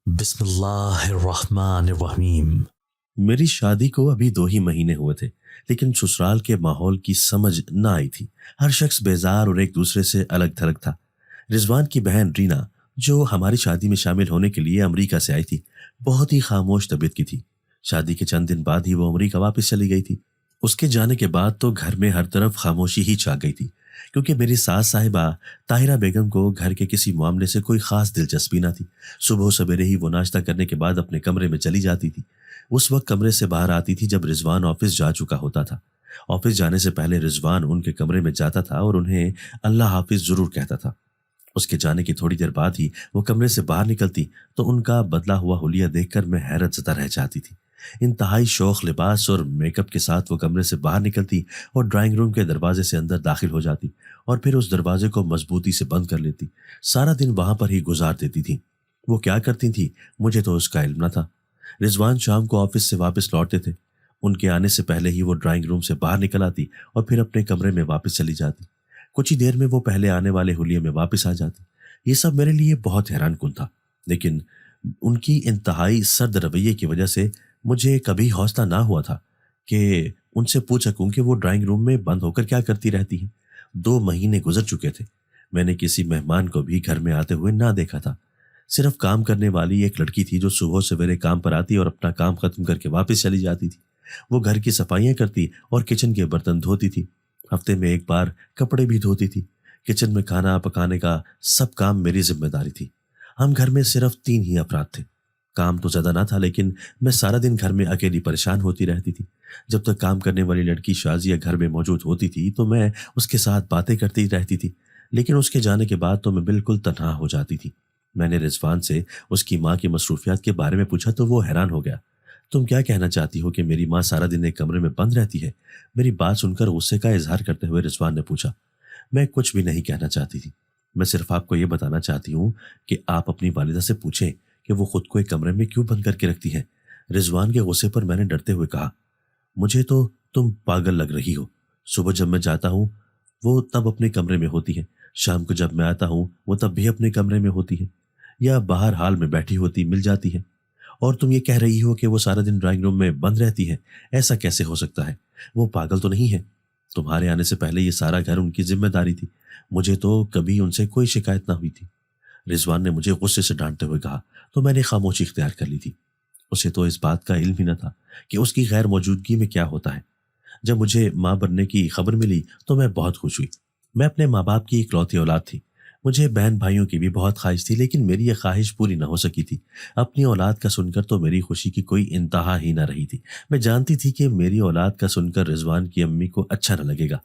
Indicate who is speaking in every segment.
Speaker 1: بسم اللہ الرحمن الرحیم۔
Speaker 2: میری شادی کو ابھی 2 ہی مہینے ہوئے تھے، لیکن سسرال کے ماحول کی سمجھ نہ آئی تھی۔ ہر شخص بیزار اور ایک دوسرے سے الگ تھلگ تھا۔ رضوان کی بہن رینا، جو ہماری شادی میں شامل ہونے کے لیے امریکہ سے آئی تھی، بہت ہی خاموش طبیعت کی تھی۔ شادی کے چند دن بعد ہی وہ امریکہ واپس چلی گئی تھی۔ اس کے جانے کے بعد تو گھر میں ہر طرف خاموشی ہی چھا گئی تھی، کیونکہ میری ساس صاحبہ طاہرہ بیگم کو گھر کے کسی معاملے سے کوئی خاص دلچسپی نہ تھی۔ صبح سویرے ہی وہ ناشتہ کرنے کے بعد اپنے کمرے میں چلی جاتی تھی۔ اس وقت کمرے سے باہر آتی تھی جب رضوان آفس جا چکا ہوتا تھا۔ آفس جانے سے پہلے رضوان ان کے کمرے میں جاتا تھا اور انہیں اللہ حافظ ضرور کہتا تھا۔ اس کے جانے کی تھوڑی دیر بعد ہی وہ کمرے سے باہر نکلتی تو ان کا بدلا ہوا حلیہ دیکھ کر میں حیرت زدہ رہ جاتی تھی۔ انتہائی شوق لباس اور میک اپ کے ساتھ وہ کمرے سے باہر نکلتی اور ڈرائنگ روم کے دروازے سے اندر داخل ہو جاتی اور پھر اس دروازے کو مضبوطی سے بند کر لیتی۔ سارا دن وہاں پر ہی گزار دیتی تھی۔ وہ کیا کرتی تھی مجھے تو اس کا علم نہ تھا۔ رضوان شام کو آفس سے واپس لوٹتے تھے۔ ان کے آنے سے پہلے ہی وہ ڈرائنگ روم سے باہر نکل آتی اور پھر اپنے کمرے میں واپس چلی جاتی۔ کچھ ہی دیر میں وہ پہلے آنے والے حلیے میں واپس آ جاتی۔ یہ سب میرے لیے بہت حیران کن تھا، لیکن ان کی انتہائی سرد رویے کی وجہ سے مجھے کبھی حوصلہ نہ ہوا تھا کہ ان سے پوچھ سکوں کہ وہ ڈرائنگ روم میں بند ہو کر کیا کرتی رہتی ہیں۔ 2 مہینے گزر چکے تھے۔ میں نے کسی مہمان کو بھی گھر میں آتے ہوئے نہ دیکھا تھا۔ صرف کام کرنے والی ایک لڑکی تھی جو صبح سویرے کام پر آتی اور اپنا کام ختم کر کے واپس چلی جاتی تھی۔ وہ گھر کی صفائیاں کرتی اور کچن کے برتن دھوتی تھی۔ ہفتے میں ایک بار کپڑے بھی دھوتی تھی۔ کچن میں کھانا پکانے کا سب کام میری ذمہ داری تھی۔ ہم گھر میں صرف 3 ہی افراد تھے۔ کام تو زیادہ نہ تھا، لیکن میں سارا دن گھر میں اکیلی پریشان ہوتی رہتی تھی۔ جب تک کام کرنے والی لڑکی شازیہ گھر میں موجود ہوتی تھی تو میں اس کے ساتھ باتیں کرتی رہتی تھی، لیکن اس کے جانے کے بعد تو میں بالکل تنہا ہو جاتی تھی۔ میں نے رضوان سے اس کی ماں کی مصروفیات کے بارے میں پوچھا تو وہ حیران ہو گیا۔ تم کیا کہنا چاہتی ہو کہ میری ماں سارا دن ایک کمرے میں بند رہتی ہے؟ میری بات سن کر غصے کا اظہار کرتے ہوئے رضوان نے پوچھا۔ میں کچھ بھی نہیں کہنا چاہتی تھی۔ میں صرف آپ کو یہ بتانا چاہتی ہوں کہ آپ اپنی والدہ سے پوچھیں کہ وہ خود کو ایک کمرے میں کیوں بند کر کے رکھتی ہیں۔ رضوان کے غصے پر میں نے ڈرتے ہوئے کہا، مجھے تو تم پاگل لگ رہی ہو۔ صبح جب میں جاتا ہوں وہ تب اپنے کمرے میں ہوتی ہے، شام کو جب میں آتا ہوں وہ تب بھی اپنے کمرے میں ہوتی ہے، یا باہر حال میں بیٹھی ہوتی مل جاتی ہے، اور تم یہ کہہ رہی ہو کہ وہ سارا دن ڈرائنگ روم میں بند رہتی ہے۔ ایسا کیسے ہو سکتا ہے؟ وہ پاگل تو نہیں ہے؟ تمہارے آنے سے پہلے یہ سارا گھر ان کی ذمہ داری تھی۔ مجھے تو کبھی ان سے کوئی شکایت نہ ہوئی تھی۔ رضوان نے مجھے غصے سے ڈانٹتے ہوئے کہا تو میں نے خاموشی اختیار کر لی تھی۔ اسے تو اس بات کا علم ہی نہ تھا کہ اس کی غیر موجودگی میں کیا ہوتا ہے۔ جب مجھے ماں بننے کی خبر ملی تو میں بہت خوش ہوئی۔ میں اپنے ماں باپ کی اکلوتی اولاد تھی۔ مجھے بہن بھائیوں کی بھی بہت خواہش تھی، لیکن میری یہ خواہش پوری نہ ہو سکی تھی۔ اپنی اولاد کا سن کر تو میری خوشی کی کوئی انتہا ہی نہ رہی تھی۔ میں جانتی تھی کہ میری اولاد کا سن کر رضوان کی امی کو اچھا نہ لگے گا۔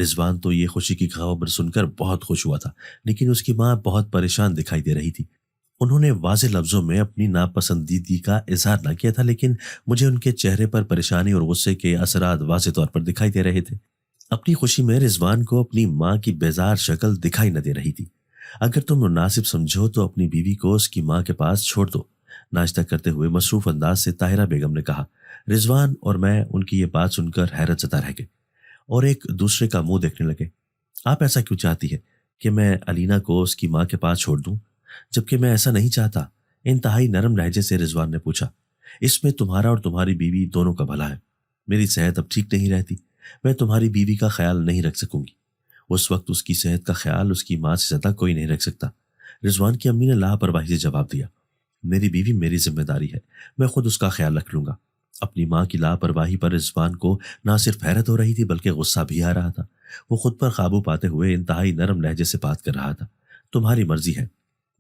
Speaker 2: رضوان تو یہ خوشی کی خبر سن کر بہت خوش ہوا تھا، لیکن اس کی ماں بہت پریشان دکھائی دے رہی تھی۔ انہوں نے واضح لفظوں میں اپنی ناپسندیدگی کا اظہار نہ کیا تھا، لیکن مجھے ان کے چہرے پر پریشانی اور غصے کے اثرات واضح طور پر دکھائی دے رہے تھے۔ اپنی خوشی میں رضوان کو اپنی ماں کی بیزار شکل دکھائی نہ دے رہی تھی۔ اگر تم مناسب سمجھو تو اپنی بیوی کو اس کی ماں کے پاس چھوڑ دو، ناشتہ کرتے ہوئے مصروف انداز سے طاہرہ بیگم نے کہا۔ رضوان اور میں ان کی یہ بات سن کر حیرت زدہ رہ گئے اور ایک دوسرے کا منہ دیکھنے لگے۔ آپ ایسا کیوں چاہتی ہے کہ میں علینا کو اس کی ماں کے پاس چھوڑ دوں، جبکہ میں ایسا نہیں چاہتا؟ انتہائی نرم لہجے سے رضوان نے پوچھا۔ اس میں تمہارا اور تمہاری بیوی دونوں کا بھلا ہے۔ میری صحت اب ٹھیک نہیں رہتی، میں تمہاری بیوی کا خیال نہیں رکھ سکوں گی۔ اس وقت اس کی صحت کا خیال اس کی ماں سے زیادہ کوئی نہیں رکھ سکتا، رضوان کی امی نے لاپرواہی سے جواب دیا۔ میری بیوی میری ذمہ داری ہے، میں خود اس کا خیال رکھ لوں گا۔ اپنی ماں کی لاپرواہی پر رضوان کو نہ صرف حیرت ہو رہی تھی بلکہ غصہ بھی آ رہا تھا۔ وہ خود پر قابو پاتے ہوئے انتہائی نرم لہجے سے بات کر رہا تھا۔ تمہاری مرضی ہے،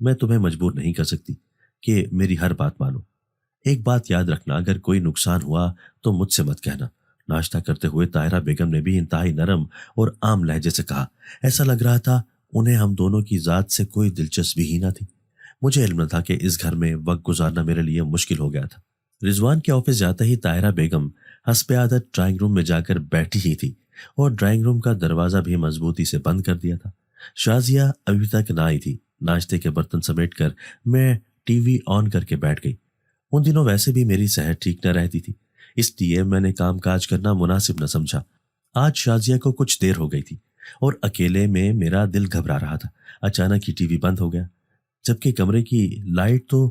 Speaker 2: میں تمہیں مجبور نہیں کر سکتی کہ میری ہر بات مانو۔ ایک بات یاد رکھنا، اگر کوئی نقصان ہوا تو مجھ سے مت کہنا۔ ناشتہ کرتے ہوئے طاہرہ بیگم نے بھی انتہائی نرم اور عام لہجے سے کہا۔ ایسا لگ رہا تھا انہیں ہم دونوں کی ذات سے کوئی دلچسپی ہی نہ تھی۔ مجھے علم نہ تھا کہ اس گھر میں وقت گزارنا میرے لیے مشکل ہو گیا تھا۔ رضوان کے آفس جاتے ہی طاہرہ بیگم حسب عادت ڈرائنگ روم میں جا کر بیٹھی ہی تھی اور ڈرائنگ روم کا دروازہ بھی مضبوطی سے بند کر دیا تھا۔ شازیہ ابھی تک نہ آئی تھی۔ ناشتے کے برتن سمیٹ کر میں ٹی وی آن کر کے بیٹھ گئی۔ ان دنوں ویسے بھی میری صحت ٹھیک نہ رہتی تھی، اس لیے میں نے کام کاج کرنا مناسب نہ سمجھا۔ آج شازیہ کو کچھ دیر ہو گئی تھی اور اکیلے میں میرا دل گھبرا رہا تھا۔ اچانک ہی ٹی وی بند ہو گیا، جبکہ کمرے کی لائٹ تو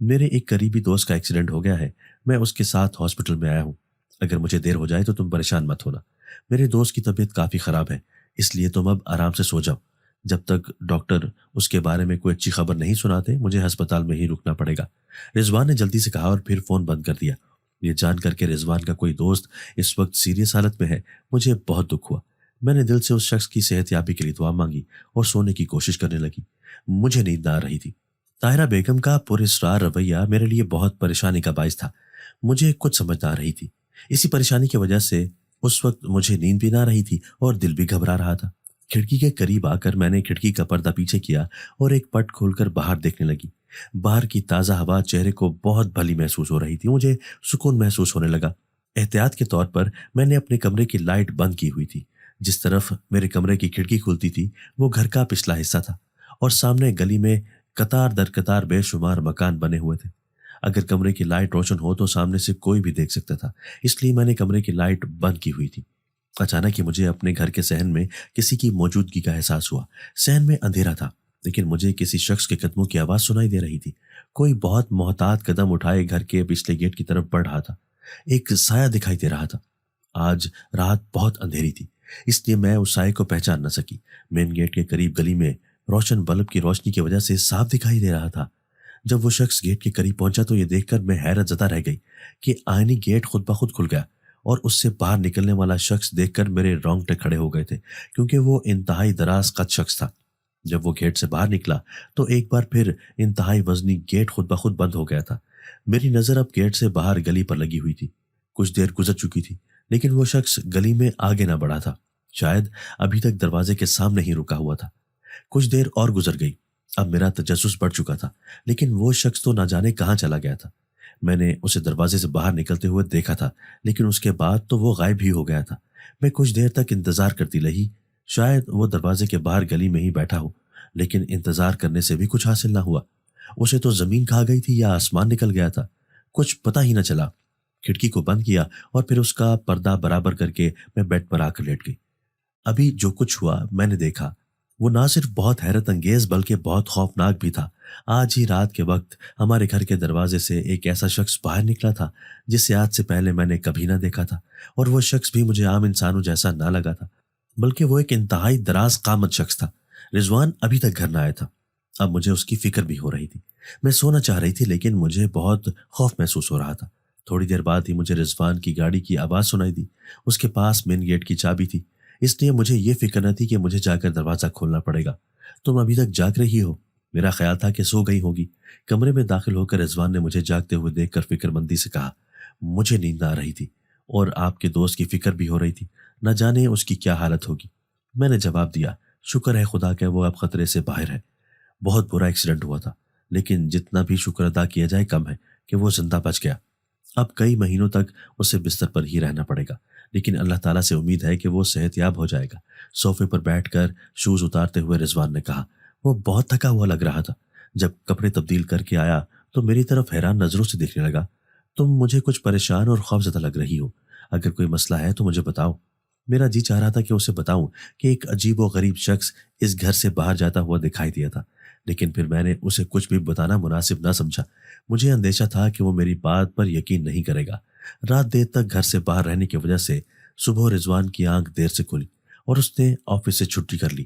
Speaker 2: میرے ایک قریبی دوست کا ایکسیڈنٹ ہو گیا ہے، میں اس کے ساتھ ہاسپٹل میں آیا ہوں۔ اگر مجھے دیر ہو جائے تو تم پریشان مت ہونا۔ میرے دوست کی طبیعت کافی خراب ہے، اس لیے تم اب آرام سے سو جاؤ۔ جب تک ڈاکٹر اس کے بارے میں کوئی اچھی خبر نہیں سناتے مجھے ہسپتال میں ہی رکنا پڑے گا۔ رضوان نے جلدی سے کہا اور پھر فون بند کر دیا۔ یہ جان کر کے رضوان کا کوئی دوست اس وقت سیریس حالت میں ہے مجھے بہت دکھ ہوا۔ میں نے دل سے اس شخص کی صحت یابی کے لیے دعا مانگی اور سونے کی کوشش کرنے لگی۔ مجھے نیند نہ آ رہی تھی۔ طاہرہ بیگم کا پراسرار رویہ میرے لیے بہت پریشانی کا باعث تھا۔ مجھے کچھ سمجھ نہ آ رہی تھی۔ اسی پریشانی کی وجہ سے اس وقت مجھے نیند بھی نہ رہی تھی اور دل بھی گھبرا رہا تھا۔ کھڑکی کے قریب آ کر میں نے کھڑکی کا پردہ پیچھے کیا اور ایک پٹ کھول کر باہر دیکھنے لگی۔ باہر کی تازہ ہوا چہرے کو بہت بھلی محسوس ہو رہی تھی۔ مجھے سکون محسوس ہونے لگا۔ احتیاط کے طور پر میں نے اپنے کمرے کی لائٹ بند کی ہوئی تھی۔ جس طرف میرے کمرے کی کھڑکی کھلتی تھی وہ گھر کا پچھلا حصہ تھا اور سامنے گلی میں قطار در قطار بے شمار مکان بنے ہوئے تھے۔ اگر کمرے کی لائٹ روشن ہو تو سامنے سے کوئی بھی دیکھ سکتا تھا، اس لیے میں نے کمرے کی لائٹ بند کی ہوئی تھی۔ اچانک ہی مجھے اپنے گھر کے صحن میں کسی کی موجودگی کا احساس ہوا۔ صحن میں اندھیرا تھا لیکن مجھے کسی شخص کے قدموں کی آواز سنائی دے رہی تھی۔ کوئی بہت محتاط قدم اٹھائے گھر کے پچھلے گیٹ کی طرف بڑھ رہا تھا۔ ایک سایہ دکھائی دے رہا تھا۔ آج رات بہت اندھیری تھی اس لیے میں اس سائے کو پہچان نہ سکی۔ مین گیٹ کے قریب گلی میں روشن بلب کی روشنی کی وجہ سے صاف دکھائی دے رہا تھا۔ جب وہ شخص گیٹ کے قریب پہنچا تو یہ دیکھ کر میں حیرت زدہ رہ گئی کہ آئینی گیٹ خود بخود کھل گیا اور اس سے باہر نکلنے والا شخص دیکھ کر میرے رونگٹے کھڑے ہو گئے تھے کیونکہ وہ انتہائی دراز قد شخص تھا۔ جب وہ گیٹ سے باہر نکلا تو ایک بار پھر انتہائی وزنی گیٹ خود بخود بند ہو گیا تھا۔ میری نظر اب گیٹ سے باہر گلی پر لگی ہوئی تھی۔ کچھ دیر گزر چکی تھی لیکن وہ شخص گلی میں آگے نہ بڑھا تھا، شاید ابھی تک دروازے کے سامنے ہی رکا ہوا تھا۔ کچھ دیر اور گزر گئی۔ اب میرا تجسس بڑھ چکا تھا لیکن وہ شخص تو نہ جانے کہاں چلا گیا تھا۔ میں نے اسے دروازے سے باہر نکلتے ہوئے دیکھا تھا لیکن اس کے بعد تو وہ غائب ہی ہو گیا تھا۔ میں کچھ دیر تک انتظار کرتی رہی، شاید وہ دروازے کے باہر گلی میں ہی بیٹھا ہو، لیکن انتظار کرنے سے بھی کچھ حاصل نہ ہوا۔ اسے تو زمین کھا گئی تھی یا آسمان نکل گیا تھا، کچھ پتہ ہی نہ چلا۔ کھڑکی کو بند کیا اور پھر اس کا پردہ برابر کر کے میں بیڈ پر آ کر لیٹ گئی۔ ابھی جو کچھ ہوا میں نے دیکھا وہ نہ صرف بہت حیرت انگیز بلکہ بہت خوفناک بھی تھا۔ آج ہی رات کے وقت ہمارے گھر کے دروازے سے ایک ایسا شخص باہر نکلا تھا جسے آج سے پہلے میں نے کبھی نہ دیکھا تھا، اور وہ شخص بھی مجھے عام انسانوں جیسا نہ لگا تھا بلکہ وہ ایک انتہائی دراز قامت شخص تھا۔ رضوان ابھی تک گھر نہ آیا تھا۔ اب مجھے اس کی فکر بھی ہو رہی تھی۔ میں سونا چاہ رہی تھی لیکن مجھے بہت خوف محسوس ہو رہا تھا۔ تھوڑی دیر بعد ہی مجھے رضوان کی گاڑی کی آواز سنائی دی۔ اس کے پاس مین گیٹ کی چابی تھی، اس لیے مجھے یہ فکر نہ تھی کہ مجھے جا کر دروازہ کھولنا پڑے گا۔ تم ابھی تک جاگ رہی ہو؟ میرا خیال تھا کہ سو گئی ہوگی۔ کمرے میں داخل ہو کر رضوان نے مجھے جاگتے ہوئے دیکھ کر فکر مندی سے کہا۔ مجھے نیند آ رہی تھی اور آپ کے دوست کی فکر بھی ہو رہی تھی، نہ جانے اس کی کیا حالت ہوگی۔ میں نے جواب دیا، شکر ہے خدا کہ وہ اب خطرے سے باہر ہے۔ بہت برا ایکسیڈنٹ ہوا تھا لیکن جتنا بھی شکر ادا کیا جائے کم ہے کہ وہ زندہ بچ گیا۔ اب کئی مہینوں تک اسے بستر پر ہی رہنا پڑے گا لیکن اللہ تعالیٰ سے امید ہے کہ وہ صحت یاب ہو جائے گا۔ صوفے پر بیٹھ کر شوز اتارتے ہوئے رضوان نے کہا۔ وہ بہت تھکا ہوا لگ رہا تھا۔ جب کپڑے تبدیل کر کے آیا تو میری طرف حیران نظروں سے دیکھنے لگا۔ تم مجھے کچھ پریشان اور خوفزدہ لگ رہی ہو، اگر کوئی مسئلہ ہے تو مجھے بتاؤ۔ میرا جی چاہ رہا تھا کہ اسے بتاؤں کہ ایک عجیب و غریب شخص اس گھر سے باہر جاتا ہوا دکھائی دیا تھا، لیکن پھر میں نے اسے کچھ بھی بتانا مناسب نہ سمجھا۔ مجھے اندیشہ تھا کہ وہ میری بات پر یقین نہیں کرے گا۔ رات دیر تک گھر سے باہر رہنے کی وجہ سے صبح رضوان کی آنکھ دیر سے کھلی اور اس نے آفس سے چھٹی کر لی۔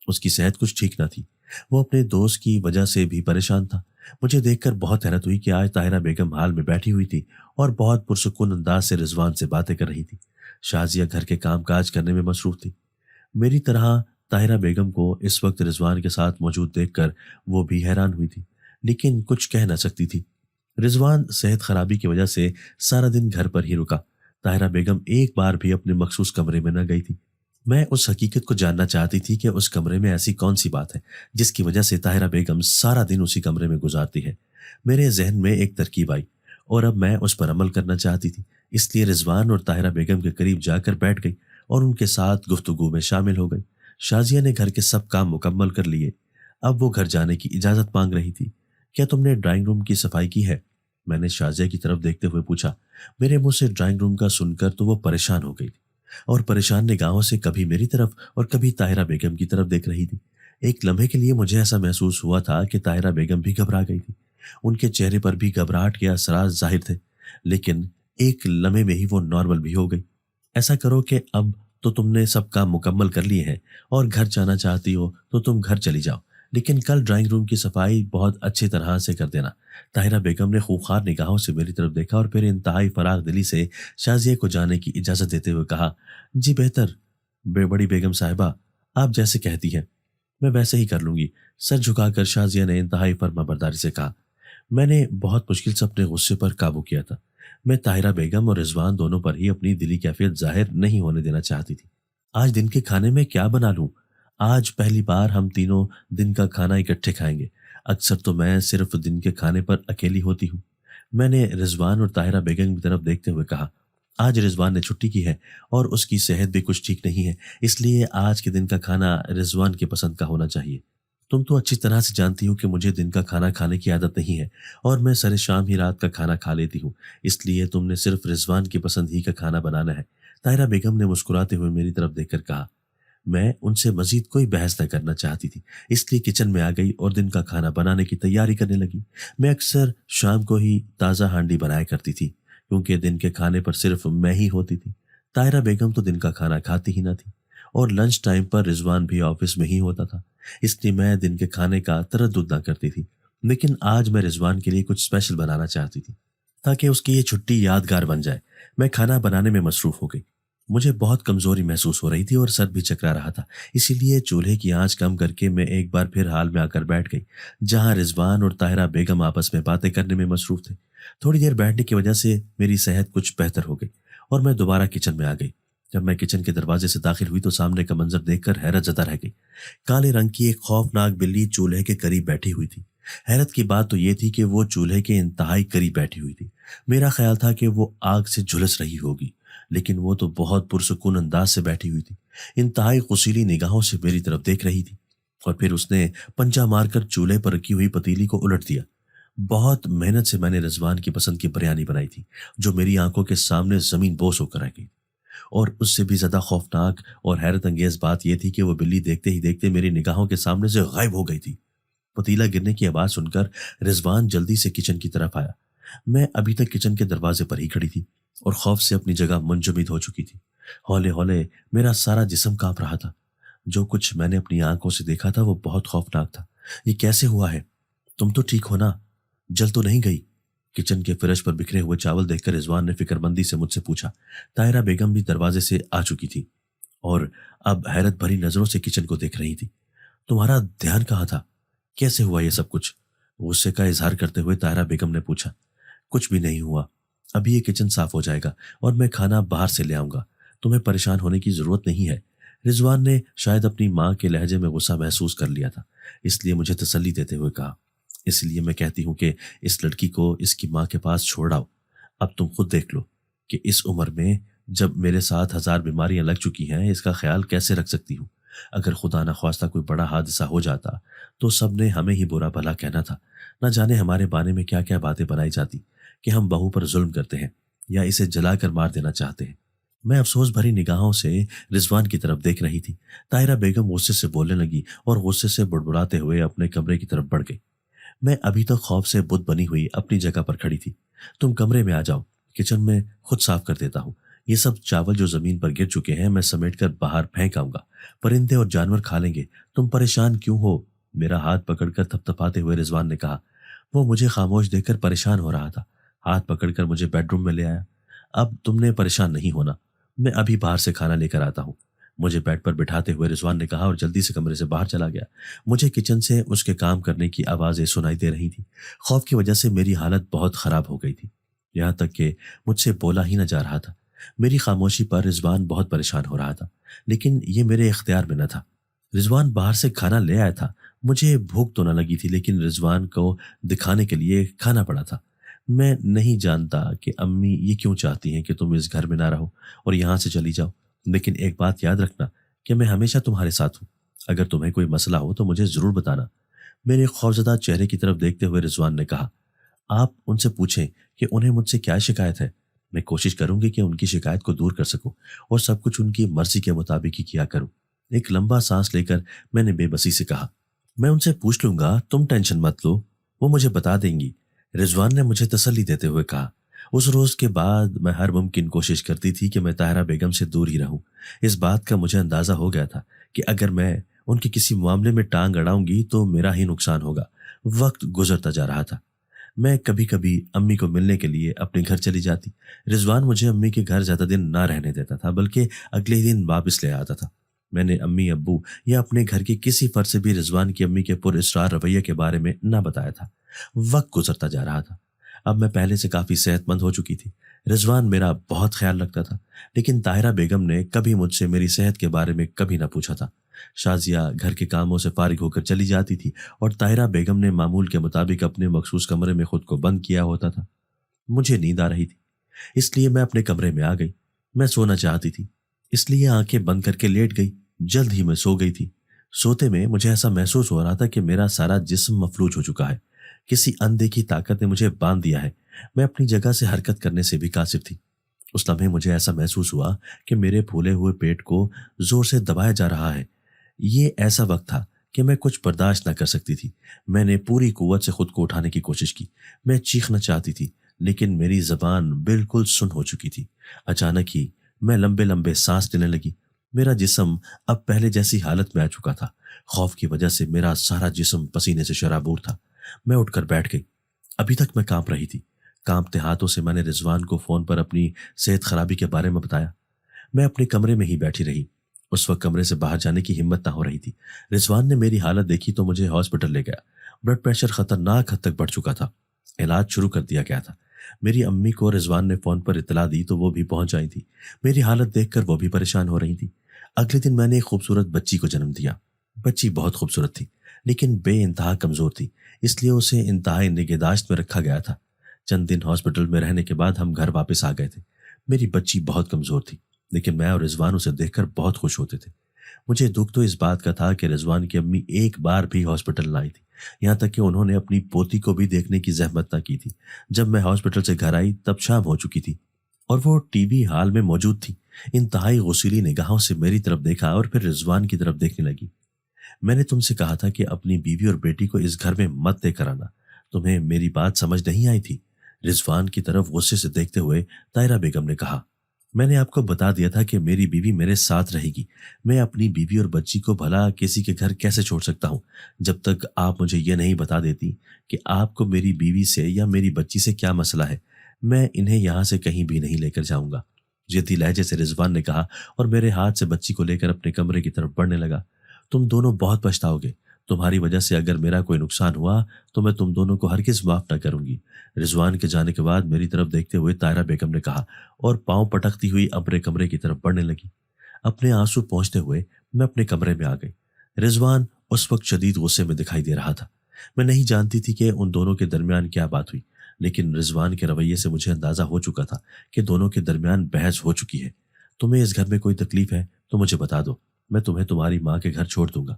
Speaker 2: اس کی صحت کچھ ٹھیک نہ تھی، وہ اپنے دوست کی وجہ سے بھی پریشان تھا۔ مجھے دیکھ کر بہت حیرت ہوئی کہ آج طاہرہ بیگم حال میں بیٹھی ہوئی تھی اور بہت پرسکون انداز سے رضوان سے باتیں کر رہی تھی۔ شازیہ گھر کے کام کاج کرنے میں مصروف تھی۔ میری طرح طاہرہ بیگم کو اس وقت رضوان کے ساتھ موجود دیکھ کر وہ بھی حیران ہوئی تھی لیکن کچھ کہہ نہ سکتی تھی۔ رضوان صحت خرابی کی وجہ سے سارا دن گھر پر ہی رکا۔ طاہرہ بیگم ایک بار بھی اپنے مخصوص کمرے میں نہ گئی تھی۔ میں اس حقیقت کو جاننا چاہتی تھی کہ اس کمرے میں ایسی کون سی بات ہے جس کی وجہ سے طاہرہ بیگم سارا دن اسی کمرے میں گزارتی ہے۔ میرے ذہن میں ایک ترکیب آئی اور اب میں اس پر عمل کرنا چاہتی تھی، اس لیے رضوان اور طاہرہ بیگم کے قریب جا کر بیٹھ گئی اور ان کے ساتھ گفتگو میں شامل ہو گئی۔ شازیہ نے گھر کے سب کام مکمل کر لیے، اب وہ گھر جانے کی اجازت مانگ رہی تھی۔ کیا تم نے ڈرائنگ روم کی صفائی کی ہے؟ میں نے شازیہ کی طرف دیکھتے ہوئے پوچھا۔ میرے منہ سے ڈرائنگ روم کا سن کر تو وہ پریشان ہو گئی تھی اور پریشان نگاہوں سے کبھی میری طرف اور کبھی طاہرہ بیگم کی طرف دیکھ رہی تھی۔ ایک لمحے کے لیے مجھے ایسا محسوس ہوا تھا کہ طاہرہ بیگم بھی گھبرا گئی تھی۔ ان کے چہرے پر بھی گھبراہٹ کے اثرات ظاہر تھے، لیکن ایک لمحے میں ہی وہ نارمل بھی ہو گئی۔ ایسا کرو کہ اب تو تم نے سب کام مکمل کر لیے ہیں اور گھر جانا چاہتی ہو تو تم گھر چلی جاؤ، لیکن کل ڈرائنگ روم کی صفائی بہت اچھی طرح سے کر دینا۔ طاہرہ بیگم نے خوخار نگاہوں سے میری طرف دیکھا اور پھر انتہائی فراغ دلی سے شازیہ کو جانے کی اجازت دیتے ہوئے کہا، جی بہتر بڑی بیگم صاحبہ، آپ جیسے کہتی ہیں میں ویسے ہی کر لوں گی۔ سر جھکا کر شازیہ نے انتہائی فرما برداری سے کہا۔ میں نے بہت مشکل سے اپنے غصے پر قابو کیا تھا۔ میں طاہرہ بیگم اور رضوان دونوں پر ہی اپنی دلی کیفیت ظاہر نہیں ہونے دینا چاہتی تھی۔ آج دن کے کھانے میں کیا بنا لوں؟ آج پہلی بار ہم تینوں دن کا کھانا اکٹھے کھائیں گے۔ اکثر تو میں صرف دن کے کھانے پر اکیلی ہوتی ہوں۔ میں نے رضوان اور طاہرہ بیگم کی طرف دیکھتے ہوئے کہا۔ آج رضوان نے چھٹی کی ہے اور اس کی صحت بھی کچھ ٹھیک نہیں ہے، اس لیے آج کے دن کا کھانا رضوان کی پسند کا ہونا چاہیے۔ تم تو اچھی طرح سے جانتی ہو کہ مجھے دن کا کھانا کھانے کی عادت نہیں ہے اور میں سر شام ہی رات کا کھانا کھا لیتی ہوں، اس لیے تم نے صرف رضوان کی پسند ہی کا کھانا بنانا ہے۔ طاہرہ بیگم نے مسکراتے ہوئے میری طرف دیکھ کر کہا۔ میں ان سے مزید کوئی بحث نہ کرنا چاہتی تھی، اس لیے کچن میں آ گئی اور دن کا کھانا بنانے کی تیاری کرنے لگی۔ میں اکثر شام کو ہی تازہ ہانڈی بنایا کرتی تھی کیونکہ دن کے کھانے پر صرف میں ہی ہوتی تھی۔ طاہرہ بیگم تو دن کا کھانا کھاتی ہی نہ تھی اور لنچ ٹائم پر رضوان بھی آفس میں ہی ہوتا تھا، اس لیے میں دن کے کھانے کا تردد نہ کرتی تھی۔ لیکن آج میں رضوان کے لیے کچھ اسپیشل بنانا چاہتی تھی تاکہ اس کی یہ چھٹی یادگار بن جائے۔ میں کھانا بنانے میں مصروف ہو گئی۔ مجھے بہت کمزوری محسوس ہو رہی تھی اور سر بھی چکرا رہا تھا، اسی لیے چولہے کی آنچ کم کر کے میں ایک بار پھر ہال میں آ کر بیٹھ گئی جہاں رضوان اور طاہرہ بیگم آپس میں باتیں کرنے میں مصروف تھے۔ تھوڑی دیر بیٹھنے کی وجہ سے میری صحت کچھ بہتر ہو گئی اور میں دوبارہ کچن میں آ گئی۔ جب میں کچن کے دروازے سے داخل ہوئی تو سامنے کا منظر دیکھ کر حیرت زدہ رہ گئی۔ کالے رنگ کی ایک خوفناک بلی چولہے کے قریب بیٹھی ہوئی تھی۔ حیرت کی بات تو یہ تھی کہ وہ چولہے کے انتہائی قریب بیٹھی ہوئی تھی۔ میرا خیال تھا کہ وہ آگ سے جھلس رہی ہوگی، لیکن وہ تو بہت پرسکون انداز سے بیٹھی ہوئی تھی، انتہائی غصیلی نگاہوں سے میری طرف دیکھ رہی تھی۔ اور پھر اس نے پنجہ مار کر چولہے پر رکھی ہوئی پتیلی کو الٹ دیا۔ بہت محنت سے میں نے رضوان کی پسند کی بریانی بنائی تھی جو میری آنکھوں کے سامنے زمین بوس ہو کر رہ گئی، اور اس سے بھی زیادہ خوفناک اور حیرت انگیز بات یہ تھی کہ وہ بلی دیکھتے ہی دیکھتے میری نگاہوں کے سامنے سے غائب ہو گئی تھی۔ پتیلا گرنے کی آواز سن کر رضوان جلدی سے کچن کی طرف آیا۔ میں ابھی تک کچن کے دروازے پر ہی کھڑی تھی اور خوف سے اپنی جگہ منجمد ہو چکی تھی۔ ہولے ہولے میرا سارا جسم کانپ رہا تھا۔ جو کچھ میں نے اپنی آنکھوں سے دیکھا تھا وہ بہت خوفناک تھا۔ یہ کیسے ہوا ہے؟ تم تو ٹھیک ہو نا؟ جل تو نہیں گئی؟ کچن کے فرش پر بکھرے ہوئے چاول دیکھ کر رضوان نے فکر مندی سے مجھ سے پوچھا۔ طاہرہ بیگم بھی دروازے سے آ چکی تھی اور اب حیرت بھری نظروں سے کچن کو دیکھ رہی تھی۔ تمہارا دھیان کہاں تھا؟ کیسے ہوا یہ سب کچھ؟ غصے کا اظہار کرتے ہوئے طاہرہ بیگم نے پوچھا۔ کچھ بھی نہیں ہوا، ابھی یہ کچن صاف ہو جائے گا اور میں کھانا باہر سے لے آؤں گا، تمہیں پریشان ہونے کی ضرورت نہیں ہے۔ رضوان نے شاید اپنی ماں کے لہجے میں غصہ محسوس کر لیا تھا، اس لیے مجھے تسلی دیتے ہوئے کہا۔ اس لیے میں کہتی ہوں کہ اس لڑکی کو اس کی ماں کے پاس چھوڑ آؤ۔ اب تم خود دیکھ لو کہ اس عمر میں جب میرے ساتھ 1000 بیماریاں لگ چکی ہیں، اس کا خیال کیسے رکھ سکتی ہوں؟ اگر خدا نخواستہ کوئی بڑا حادثہ ہو جاتا تو سب نے ہمیں ہی برا بھلا کہنا تھا۔ نہ جانے ہمارے بارے میں کیا کیا باتیں بنائی جاتی کہ ہم بہو پر ظلم کرتے ہیں یا اسے جلا کر مار دینا چاہتے ہیں۔ میں افسوس بھری نگاہوں سے رضوان کی طرف دیکھ رہی تھی۔ طاہرہ بیگم غصے سے بولنے لگی اور غصے سے بڑبڑاتے ہوئے اپنے کمرے کی طرف بڑھ گئی۔ میں ابھی تک خوف سے بت بنی ہوئی اپنی جگہ پر کھڑی تھی۔ تم کمرے میں آ جاؤ، کچن میں خود صاف کر دیتا ہوں۔ یہ سب چاول جو زمین پر گر چکے ہیں میں سمیٹ کر باہر پھینک آؤں گا، پرندے اور جانور کھا لیں گے۔ تم پریشان کیوں ہو؟ میرا ہاتھ پکڑ کر تھپتھپاتے ہوئے رضوان نے کہا۔ وہ مجھے خاموش دیکھ کر پریشان ہو رہا تھا، ہاتھ پکڑ کر مجھے بیڈ روم میں لے آیا۔ اب تم نے پریشان نہیں ہونا، میں ابھی باہر سے کھانا لے کر آتا ہوں، مجھے بیڈ پر بٹھاتے ہوئے رضوان نے کہا اور جلدی سے کمرے سے باہر چلا گیا۔ مجھے کچن سے اس کے کام کرنے کی آوازیں سنائی دے رہی تھی۔ خوف کی وجہ سے میری حالت بہت خراب ہو گئی تھی، یہاں تک کہ مجھ سے بولا ہی نہ جا رہا تھا۔ میری خاموشی پر رضوان بہت پریشان ہو رہا تھا، لیکن یہ میرے اختیار میں نہ تھا۔ رضوان باہر سے کھانا لے آیا تھا، مجھے بھوک تو نہ لگی تھی، لیکن رضوان کو دکھانے کے لیے کھانا پڑا تھا۔ میں نہیں جانتا کہ امی یہ کیوں چاہتی ہیں کہ تم اس گھر میں نہ رہو اور یہاں سے چلی جاؤ، لیکن ایک بات یاد رکھنا کہ میں ہمیشہ تمہارے ساتھ ہوں۔ اگر تمہیں کوئی مسئلہ ہو تو مجھے ضرور بتانا۔ میرے خوفزدہ چہرے کی طرف دیکھتے ہوئے رضوان نے کہا۔ آپ ان سے پوچھیں کہ انہیں مجھ سے کیا شکایت ہے، میں کوشش کروں گی کہ ان کی شکایت کو دور کر سکوں اور سب کچھ ان کی مرضی کے مطابق ہی کیا کروں۔ ایک لمبا سانس لے کر میں نے بے بسی سے کہا۔ میں ان سے پوچھ لوں گا، تم ٹینشن مت لو، وہ مجھے بتا دیں گی، رضوان نے مجھے تسلی دیتے ہوئے کہا۔ اس روز کے بعد میں ہر ممکن کوشش کرتی تھی کہ میں طاہرہ بیگم سے دور ہی رہوں۔ اس بات کا مجھے اندازہ ہو گیا تھا کہ اگر میں ان کے کسی معاملے میں ٹانگ اڑاؤں گی تو میرا ہی نقصان ہوگا۔ وقت گزرتا جا رہا تھا۔ میں کبھی کبھی امی کو ملنے کے لیے اپنے گھر چلی جاتی۔ رضوان مجھے امی کے گھر زیادہ دن نہ رہنے دیتا تھا، بلکہ اگلے ہی دن واپس لے آتا تھا۔ میں نے امی ابو یا اپنے گھر کے کسی فرد سے بھی رضوان کی امی کے پر اسرار رویے کے بارے میں نہ بتایا تھا۔ وقت گزرتا جا رہا تھا۔ اب میں پہلے سے کافی صحت مند ہو چکی تھی۔ رضوان میرا بہت خیال رکھتا تھا، لیکن طاہرہ بیگم نے کبھی مجھ سے میری صحت کے بارے میں کبھی نہ پوچھا تھا۔ شازیہ گھر کے کاموں سے فارغ ہو کر چلی جاتی تھی اور طاہرہ بیگم نے معمول کے مطابق اپنے مخصوص کمرے میں خود کو بند کیا ہوتا تھا۔ مجھے نیند آ رہی تھی، اس لیے میں اپنے کمرے میں آ گئی۔ میں سونا چاہتی تھی، اس لیے آنکھیں بند کر کے لیٹ گئی۔ جلد ہی میں سو گئی تھی۔ سوتے میں مجھے ایسا محسوس ہو رہا تھا کہ میرا سارا جسم مفلوج ہو چکا ہے، کسی اندیکھی طاقت نے مجھے باندھ دیا ہے۔ میں اپنی جگہ سے حرکت کرنے سے بھی قاصر تھی۔ اس لمحے مجھے ایسا محسوس ہوا کہ میرے پھولے ہوئے پیٹ کو زور سے دبایا جا رہا ہے۔ یہ ایسا وقت تھا کہ میں کچھ برداشت نہ کر سکتی تھی۔ میں نے پوری قوت سے خود کو اٹھانے کی کوشش کی۔ میں چیخنا چاہتی تھی، لیکن میری زبان بالکل سن ہو چکی تھی۔ اچانک ہی میں لمبے لمبے سانس لینے لگی۔ میرا جسم اب پہلے جیسی حالت میں آ چکا تھا۔ خوف کی وجہ سے میرا سارا جسم پسینے سے شرابور تھا۔ میں اٹھ کر بیٹھ گئی۔ ابھی تک میں کانپ رہی تھی۔ کانپتے ہاتھوں سے میں نے رضوان کو فون پر اپنی صحت خرابی کے بارے میں بتایا۔ میں اپنے کمرے میں ہی بیٹھی رہی۔ اس وقت کمرے سے باہر جانے کی ہمت نہ ہو رہی تھی۔ رضوان نے میری حالت دیکھی تو مجھے ہاسپٹل لے گیا۔ بلڈ پریشر خطرناک حد تک بڑھ چکا تھا۔ علاج شروع کر دیا گیا تھا۔ میری امی کو رضوان نے فون پر اطلاع دی تو وہ بھی پہنچ آئی تھی۔ میری حالت دیکھ کر وہ بھی پریشان ہو رہی تھی۔ اگلے دن میں نے ایک خوبصورت بچی کو جنم دیا۔ بچی بہت خوبصورت تھی، لیکن بے انتہا کمزور تھی، اس لیے اسے انتہائی نگہداشت میں رکھا گیا تھا۔ چند دن ہاسپٹل میں رہنے کے بعد ہم گھر واپس آ گئے تھے۔ میری بچی بہت کمزور تھی، لیکن میں اور رضوان اسے دیکھ کر بہت خوش ہوتے تھے۔ مجھے دکھ تو اس بات کا تھا کہ رضوان کی امی ایک بار بھی ہاسپٹل نہ آئی تھی، یہاں تک کہ انہوں نے اپنی پوتی کو بھی دیکھنے کی زحمت نہ کی تھی۔ جب میں ہاسپٹل سے گھر آئی تب شام ہو چکی تھی اور وہ ٹی وی ہال میں موجود تھی۔ انتہائی غصیلی نگاہوں سے میری طرف دیکھا اور پھر رضوان کی طرف دیکھنے لگی۔ میں نے تم سے کہا تھا کہ اپنی بیوی اور بیٹی کو اس گھر میں مت دے کر آنا، تمہیں میری بات سمجھ نہیں آئی تھی؟ رضوان کی طرف غصے سے دیکھتے ہوئے طاہرہ بیگم نے کہا۔ میں نے آپ کو بتا دیا تھا کہ میری بیوی میرے ساتھ رہے گی۔ میں اپنی بیوی اور بچی کو بھلا کسی کے گھر کیسے چھوڑ سکتا ہوں جب تک آپ مجھے یہ نہیں بتا دیتی کہ آپ کو میری بیوی سے یا میری بچی سے کیا مسئلہ ہے۔ میں انہیں یہاں سے کہیں بھی نہیں لے کر جاؤں گا، جدی لہجے سے رضوان نے کہا اور میرے ہاتھ سے بچی کو لے کر اپنے کمرے کی طرف بڑھنے لگا۔ تم دونوں بہت پچھتاؤ گے۔ تمہاری وجہ سے اگر میرا کوئی نقصان ہوا تو میں تم دونوں کو ہرگز معاف نہ کروں گی۔ رضوان کے جانے کے بعد میری طرف دیکھتے ہوئے طاہرہ بیگم نے کہا اور پاؤں پٹکتی ہوئی اپنے کمرے کی طرف بڑھنے لگی۔ اپنے آنسو پہنچتے ہوئے میں اپنے کمرے میں آ گئی۔ رضوان اس وقت شدید غصے میں دکھائی دے رہا تھا۔ میں نہیں جانتی تھی کہ ان دونوں کے درمیان کیا بات ہوئی، لیکن رضوان کے رویے سے مجھے اندازہ ہو چکا تھا کہ دونوں کے درمیان بحث ہو چکی ہے۔ تمہیں اس گھر میں کوئی تکلیف ہے تو مجھے بتا دو، میں تمہیں تمہاری ماں کے گھر چھوڑ دوں گا۔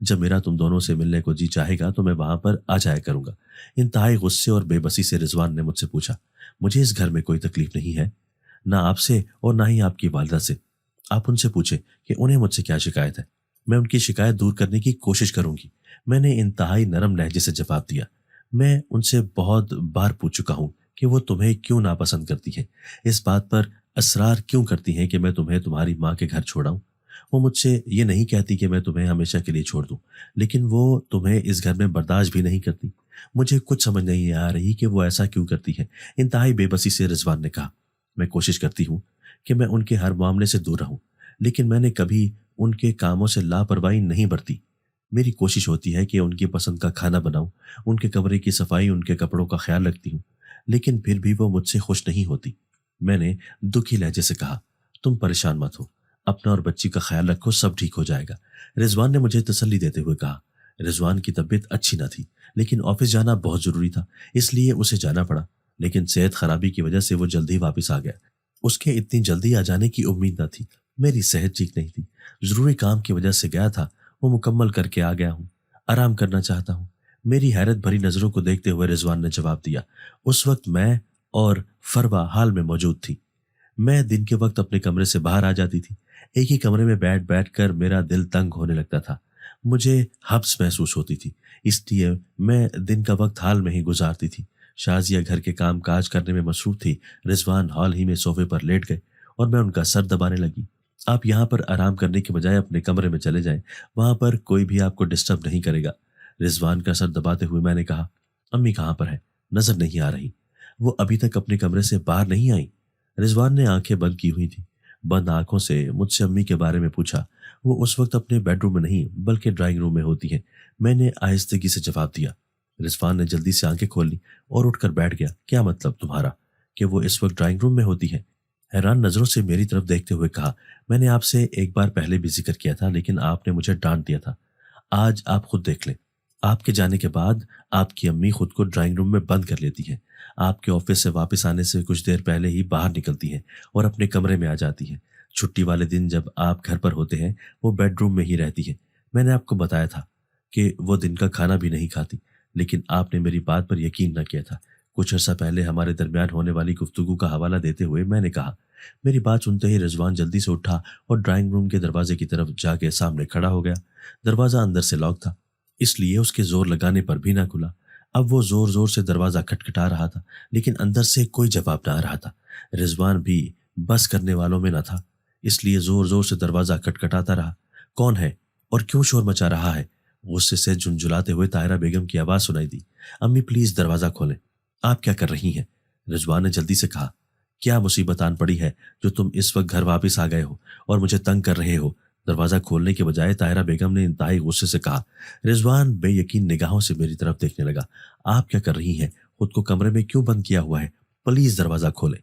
Speaker 2: جب میرا تم دونوں سے ملنے کو جی چاہے گا تو میں وہاں پر آ جایا کروں گا۔ انتہائی غصے اور بے بسی سے رضوان نے مجھ سے پوچھا۔ مجھے اس گھر میں کوئی تکلیف نہیں ہے، نہ آپ سے اور نہ ہی آپ کی والدہ سے۔ آپ ان سے پوچھیں کہ انہیں مجھ سے کیا شکایت ہے، میں ان کی شکایت دور کرنے کی کوشش کروں گی۔ میں نے انتہائی نرم لہجے سے جواب دیا۔ میں ان سے بہت بار پوچھ چکا ہوں کہ وہ تمہیں کیوں ناپسند کرتی ہیں، اس بات پر اصرار کیوں کرتی ہیں کہ میں تمہیں تمہاری ماں کے گھر چھوڑاؤں۔ وہ مجھ سے یہ نہیں کہتی کہ میں تمہیں ہمیشہ کے لیے چھوڑ دوں، لیکن وہ تمہیں اس گھر میں برداشت بھی نہیں کرتی۔ مجھے کچھ سمجھ نہیں آ رہی کہ وہ ایسا کیوں کرتی ہے۔ انتہائی بے بسی سے رضوان نے کہا۔ میں کوشش کرتی ہوں کہ میں ان کے ہر معاملے سے دور رہوں، لیکن میں نے کبھی ان کے کاموں سے لاپرواہی نہیں برتی۔ میری کوشش ہوتی ہے کہ ان کی پسند کا کھانا بناؤں، ان کے کمرے کی صفائی، ان کے کپڑوں کا خیال رکھتی ہوں، لیکن پھر بھی وہ مجھ سے خوش نہیں ہوتی۔ میں نے دکھی لہجے سے کہا، تم پریشان مت ہو، اپنا اور بچی کا خیال رکھو، سب ٹھیک ہو جائے گا۔ رضوان نے مجھے تسلی دیتے ہوئے کہا۔ رضوان کی طبیعت اچھی نہ تھی، لیکن آفس جانا بہت ضروری تھا، اس لیے اسے جانا پڑا، لیکن صحت خرابی کی وجہ سے وہ جلدی واپس آ گیا۔ اس کے اتنی جلدی آ جانے کی امید نہ تھی۔ میری صحت ٹھیک نہیں تھی، ضروری کام کی وجہ سے گیا تھا، وہ مکمل کر کے آ گیا ہوں، آرام کرنا چاہتا ہوں۔ میری حیرت بھری نظروں کو دیکھتے ہوئے رضوان نے جواب دیا۔ اس وقت میں اور فروا حال میں موجود تھی۔ میں دن کے وقت اپنے کمرے سے باہر آ جاتی تھی۔ ایک ہی کمرے میں بیٹھ بیٹھ کر میرا دل تنگ ہونے لگتا تھا۔ مجھے حبس محسوس ہوتی تھی، اس لیے میں دن کا وقت حال میں ہی گزارتی تھی۔ شازیہ گھر کے کام کاج کرنے میں مصروف تھی۔ رضوان ہال ہی میں صوفے پر لیٹ گئے اور میں ان کا سر دبانے لگی۔ آپ یہاں پر آرام کرنے کے بجائے اپنے کمرے میں چلے جائیں، وہاں پر کوئی بھی آپ کو ڈسٹرب نہیں کرے گا۔ رضوان کا سر دباتے ہوئے میں نے کہا، امی کہاں پر ہے؟ نظر نہیں آ رہی۔ وہ ابھی تک اپنے کمرے سے باہر نہیں آئی؟ رضوان نے آنکھیں بند کی ہوئی تھی، بند آنکھوں سے مجھ سے امی کے بارے میں پوچھا۔ وہ اس وقت اپنے بیڈ روم میں نہیں بلکہ ڈرائنگ روم میں ہوتی ہیں، میں نے آہستگی سے جواب دیا۔ رضوان نے جلدی سے آنکھیں کھول لی اور اٹھ کر بیٹھ گیا۔ کیا مطلب تمہارا کہ وہ اس وقت ڈرائنگ روم میں ہوتی ہے؟ حیران نظروں سے میری طرف دیکھتے ہوئے کہا، میں نے آپ سے ایک بار پہلے بھی ذکر کیا تھا لیکن آپ نے مجھے ڈانٹ دیا تھا۔ آج آپ خود دیکھ لیں، آپ کے جانے کے بعد آپ کی امی خود کو ڈرائنگ روم میں بند کر لیتی ہیں، آپ کے آفس سے واپس آنے سے کچھ دیر پہلے ہی باہر نکلتی ہیں اور اپنے کمرے میں آ جاتی ہیں۔ چھٹی والے دن جب آپ گھر پر ہوتے ہیں وہ بیڈ روم میں ہی رہتی ہیں۔ میں نے آپ کو بتایا تھا کہ وہ دن کا کھانا بھی نہیں کھاتی، لیکن آپ نے میری بات پر یقین نہ کیا تھا۔ کچھ عرصہ پہلے ہمارے درمیان ہونے والی گفتگو کا حوالہ دیتے ہوئے میں نے کہا۔ میری بات سنتے ہی رضوان جلدی سے اٹھا اور ڈرائنگ روم کے دروازے کی طرف جا کے سامنے کھڑا ہو گیا۔ دروازہ اندر سے لاک تھا، اس لیے اس کے زور لگانے پر بھی نہ کھلا۔ اب وہ زور زور سے دروازہ کھٹکھٹا رہا تھا لیکن اندر سے کوئی جواب نہ آ رہا تھا۔ رضوان بھی بس کرنے والوں میں نہ تھا، اس لیے زور زور سے دروازہ کھٹکھٹاتا رہا۔ کون ہے اور کیوں شور مچا رہا ہے؟ غصے سے جھنجھلاتے ہوئے طاہرہ بیگم کی آواز سنائی دی۔ امی پلیز دروازہ کھولیں۔ آپ کیا کر رہی ہیں؟ رضوان نے جلدی سے کہا۔ کیا مصیبت آن پڑی ہے جو تم اس وقت گھر واپس آ گئے ہو اور مجھے تنگ کر رہے ہو؟ دروازہ کھولنے کے بجائے طاہرہ بیگم نے انتہائی غصے سے کہا۔ رضوان بے یقین نگاہوں سے میری طرف دیکھنے لگا۔ آپ کیا کر رہی ہیں؟ خود کو کمرے میں کیوں بند کیا ہوا ہے؟ پلیز دروازہ کھولیں۔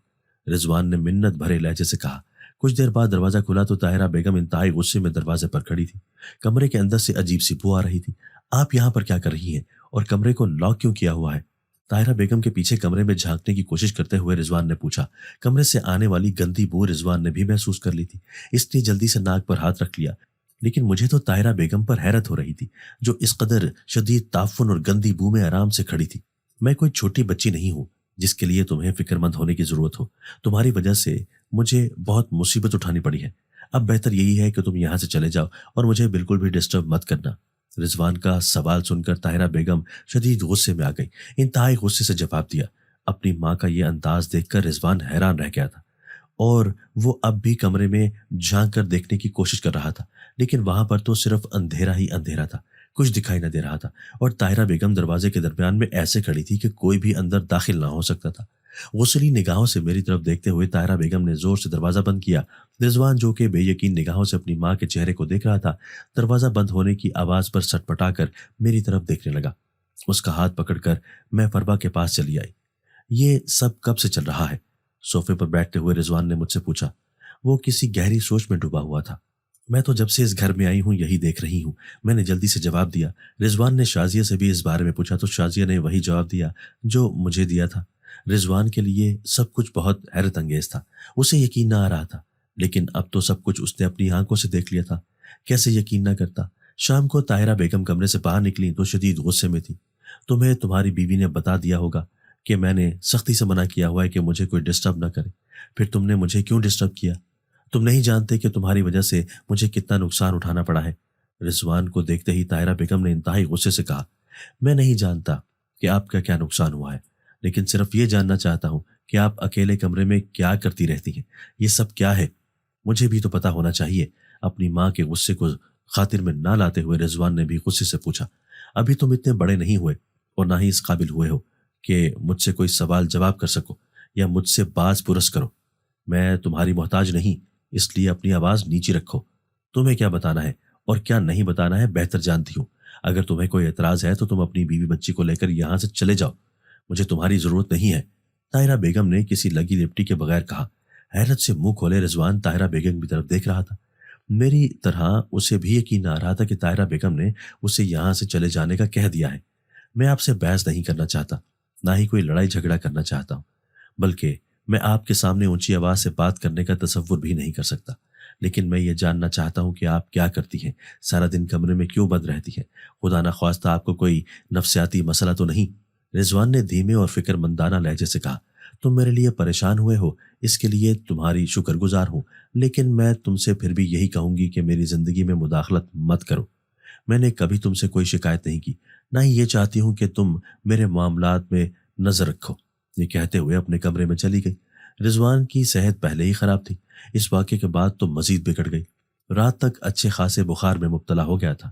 Speaker 2: رضوان نے منت بھرے لہجے سے کہا۔ کچھ دیر بعد دروازہ کھلا تو طاہرہ بیگم انتہائی غصے میں دروازے پر کھڑی تھی۔ کمرے کے اندر سے عجیب سی بو آ رہی تھی۔ آپ یہاں پر کیا کر رہی ہیں اور کمرے کو لاک کیوں کیا ہوا ہے؟ طاہرہ بیگم کے پیچھے کمرے میں جھانکنے کی کوشش کرتے ہوئے رضوان نے پوچھا۔ کمرے سے آنے والی گندی بو رضوان نے بھی محسوس کر لی تھی، اس نے جلدی سے ناک پر ہاتھ رکھ لیا۔ لیکن مجھے تو طاہرہ بیگم پر حیرت ہو رہی تھی جو اس قدر شدید تعفن اور گندی بو میں آرام سے کھڑی تھی۔ میں کوئی چھوٹی بچی نہیں ہوں جس کے لیے تمہیں فکر مند ہونے کی ضرورت ہو۔ تمہاری وجہ سے مجھے بہت مصیبت اٹھانی پڑی ہے۔ اب بہتر یہی ہے کہ تم یہاں سے چلے جاؤ اور مجھے بالکل بھی ڈسٹرب مت کرنا۔ رضوان کا سوال سن کر طاہرہ بیگم شدید غصے میں آ گئی، انتہائی غصے سے جواب دیا۔ اپنی ماں کا یہ انداز دیکھ کر رضوان حیران رہ گیا تھا اور وہ اب بھی کمرے میں جھانک کر دیکھنے کی کوشش کر رہا تھا، لیکن وہاں پر تو صرف اندھیرا ہی اندھیرا تھا، کچھ دکھائی نہ دے رہا تھا، اور طاہرہ بیگم دروازے کے درمیان میں ایسے کھڑی تھی کہ کوئی بھی اندر داخل نہ ہو سکتا تھا۔ غصلی نگاہوں سے میری طرف دیکھتے ہوئے طاہرہ بیگم نے زور سے دروازہ بند کیا۔ رضوان جو کہ بے یقین نگاہوں سے اپنی ماں کے چہرے کو دیکھ رہا تھا، دروازہ بند ہونے کی آواز پر سٹپٹا کر میری طرف دیکھنے لگا۔ اس کا ہاتھ پکڑ کر میں فربا کے پاس چلی آئی۔ یہ سب کب سے چل رہا ہے؟ صوفے پر بیٹھتے ہوئے رضوان نے مجھ سے پوچھا۔ وہ کسی گہری سوچ میں ڈوبا ہوا تھا۔ میں تو جب سے اس گھر میں آئی ہوں یہی دیکھ رہی ہوں، میں نے جلدی سے جواب دیا۔ رضوان نے شازیہ سے بھی اس بارے میں پوچھا تو شازیہ نے وہی جواب دیا جو مجھے دیا تھا۔ رضوان کے لیے سب کچھ بہت حیرت انگیز تھا، اسے یقین نہ آ رہا تھا، لیکن اب تو سب کچھ اس نے اپنی آنکھوں سے دیکھ لیا تھا، کیسے یقین نہ کرتا۔ شام کو طاہرہ بیگم کمرے سے باہر نکلی تو شدید غصے میں تھی۔ تمہیں تمہاری بیوی نے بتا دیا ہوگا کہ میں نے سختی سے منع کیا ہوا ہے کہ مجھے کوئی ڈسٹرب نہ کرے، پھر تم نے مجھے کیوں ڈسٹرب کیا؟ تم نہیں جانتے کہ تمہاری وجہ سے مجھے کتنا نقصان اٹھانا پڑا ہے۔ رضوان کو دیکھتے ہی طاہرہ بیگم نے انتہائی غصے سے کہا۔ میں نہیں جانتا کہ آپ کا کیا نقصان ہوا ہے، لیکن صرف یہ جاننا چاہتا ہوں کہ آپ اکیلے کمرے میں کیا کرتی رہتی ہیں، یہ سب کیا ہے؟ مجھے بھی تو پتا ہونا چاہیے۔ اپنی ماں کے غصے کو خاطر میں نہ لاتے ہوئے رضوان نے بھی غصے سے پوچھا۔ ابھی تم اتنے بڑے نہیں ہوئے اور نہ ہی اس قابل ہوئے ہو کہ مجھ سے کوئی سوال جواب کر سکو یا مجھ سے باز پرس کرو۔ میں تمہاری محتاج نہیں، اس لیے اپنی آواز نیچی رکھو۔ تمہیں کیا بتانا ہے اور کیا نہیں بتانا ہے بہتر جانتی ہوں۔ اگر تمہیں کوئی اعتراض ہے تو تم اپنی بیوی بچی کو لے کر یہاں سے چلے جاؤ، مجھے تمہاری ضرورت نہیں ہے، طاہرہ بیگم نے کسی لگی لپٹی کے بغیر کہا۔ حیرت سے منہ کھولے رضوان طاہرہ بیگم کی طرف دیکھ رہا تھا۔ میری طرح اسے بھی یقین آ رہا تھا کہ طاہرہ بیگم نے اسے یہاں سے چلے جانے کا کہہ دیا ہے۔ میں آپ سے بحث نہیں کرنا چاہتا، نہ ہی کوئی لڑائی جھگڑا کرنا چاہتا ہوں، بلکہ میں آپ کے سامنے اونچی آواز سے بات کرنے کا تصور بھی نہیں کر سکتا، لیکن میں یہ جاننا چاہتا ہوں کہ آپ کیا کرتی ہیں، سارا دن کمرے میں کیوں بند رہتی ہیں؟ خدا نخواستہ آپ کو کوئی نفسیاتی مسئلہ تو نہیں؟ رضوان نے دھیمے اور فکر مندانہ لہجے سے کہا۔ تم میرے لیے پریشان ہوئے ہو، اس کے لیے تمہاری شکر گزار ہوں، لیکن میں تم سے پھر بھی یہی کہوں گی کہ میری زندگی میں مداخلت مت کرو۔ میں نے کبھی تم سے کوئی شکایت نہیں کی، نہ ہی یہ چاہتی ہوں کہ تم میرے معاملات میں نظر رکھو۔ یہ کہتے ہوئے اپنے کمرے میں چلی گئی۔ رضوان کی صحت پہلے ہی خراب تھی، اس واقعے کے بعد تو مزید بگڑ گئی۔ رات تک اچھے خاصے بخار میں مبتلا ہو گیا تھا۔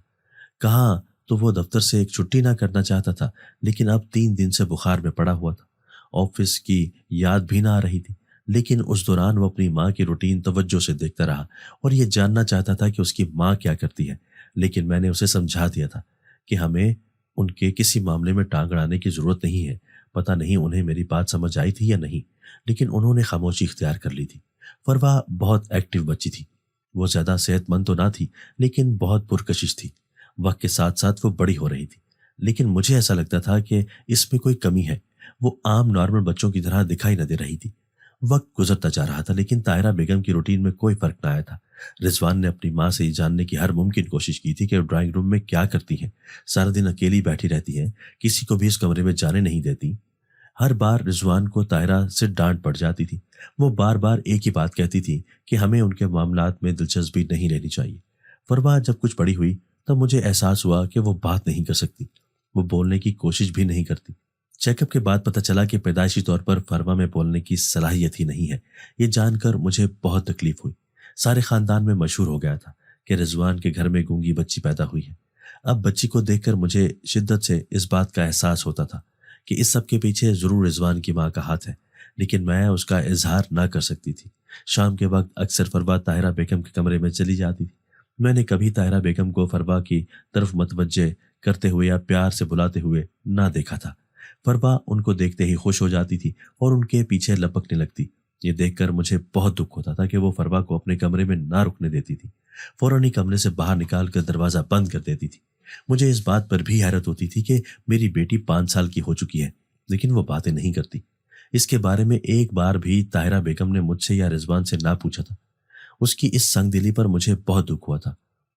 Speaker 2: کہاں تو وہ دفتر سے ایک چھٹی نہ کرنا چاہتا تھا، لیکن اب 3 دن سے بخار میں پڑا ہوا تھا۔ آفس کی یاد بھی نہ آ رہی تھی، لیکن اس دوران وہ اپنی ماں کی روٹین توجہ سے دیکھتا رہا اور یہ جاننا چاہتا تھا کہ اس کی ماں کیا کرتی ہے۔ لیکن میں نے اسے سمجھا دیا تھا کہ ہمیں ان کے کسی معاملے میں ٹانگ اڑانے کی ضرورت نہیں ہے۔ پتہ نہیں انہیں میری بات سمجھ آئی تھی یا نہیں، لیکن انہوں نے خاموشی اختیار کر لی تھی۔ فروا بہت ایکٹیو بچی تھی۔ وہ زیادہ صحت مند تو نہ تھی، لیکن بہت پرکشش تھی۔ وقت کے ساتھ ساتھ وہ بڑی ہو رہی تھی، لیکن مجھے ایسا لگتا تھا کہ اس میں کوئی کمی ہے۔ وہ عام نارمل بچوں کی طرح دکھائی نہ دے رہی تھی۔ وقت گزرتا جا رہا تھا، لیکن طاہرہ بیگم کی روٹین میں کوئی فرق نہ آیا تھا۔ رضوان نے اپنی ماں سے یہ جاننے کی ہر ممکن کوشش کی تھی کہ وہ ڈرائنگ روم میں کیا کرتی ہیں۔ سارا دن اکیلی بیٹھی رہتی ہیں، کسی کو بھی اس کمرے میں جانے نہیں دیتی۔ ہر بار رضوان کو طاہرہ سے ڈانٹ پڑ جاتی تھی۔ وہ بار بار ایک ہی بات کہتی تھی کہ ہمیں ان کے معاملات میں دلچسپی نہیں لینی چاہیے۔ فروا جب کچھ بڑی ہوئی تب مجھے احساس ہوا کہ وہ بات نہیں کر سکتی، وہ بولنے کی کوشش بھی نہیں کرتی۔ چیک اپ کے بعد پتہ چلا کہ پیدائشی طور پر فروا میں بولنے کی صلاحیت ہی نہیں ہے۔ یہ جان کر مجھے بہت تکلیف ہوئی۔ سارے خاندان میں مشہور ہو گیا تھا کہ رضوان کے گھر میں گونگی بچی پیدا ہوئی ہے۔ اب بچی کو دیکھ کر مجھے شدت سے اس بات کا احساس ہوتا تھا کہ اس سب کے پیچھے ضرور رضوان کی ماں کا ہاتھ ہے، لیکن میں اس کا اظہار نہ کر سکتی تھی۔ شام کے وقت اکثر فروا طاہرہ بیگم کے کمرے میں چلی جاتی تھی۔ میں نے کبھی طاہرہ بیگم کو فروا کی طرف متوجہ کرتے ہوئے یا پیار سے بلاتے ہوئے نہ دیکھا تھا۔ فروا ان کو دیکھتے ہی خوش ہو جاتی تھی اور ان کے پیچھے لپکنے لگتی۔ یہ دیکھ کر مجھے بہت دکھ ہوتا تھا کہ وہ فروا کو اپنے کمرے میں نہ رکنے دیتی تھی، فوراً ہی کمرے سے باہر نکال کر دروازہ بند کر دیتی تھی۔ مجھے اس بات پر بھی حیرت ہوتی تھی کہ میری بیٹی 5 سال کی ہو چکی ہے، لیکن وہ باتیں نہیں کرتی۔ اس کے بارے میں ایک بار بھی طاہرہ بیگم نے مجھ سے یا رضوان سے نہ پوچھا تھا۔ اس کی اس سنگ دلی پر مجھے بہت دکھ ہوا تھا۔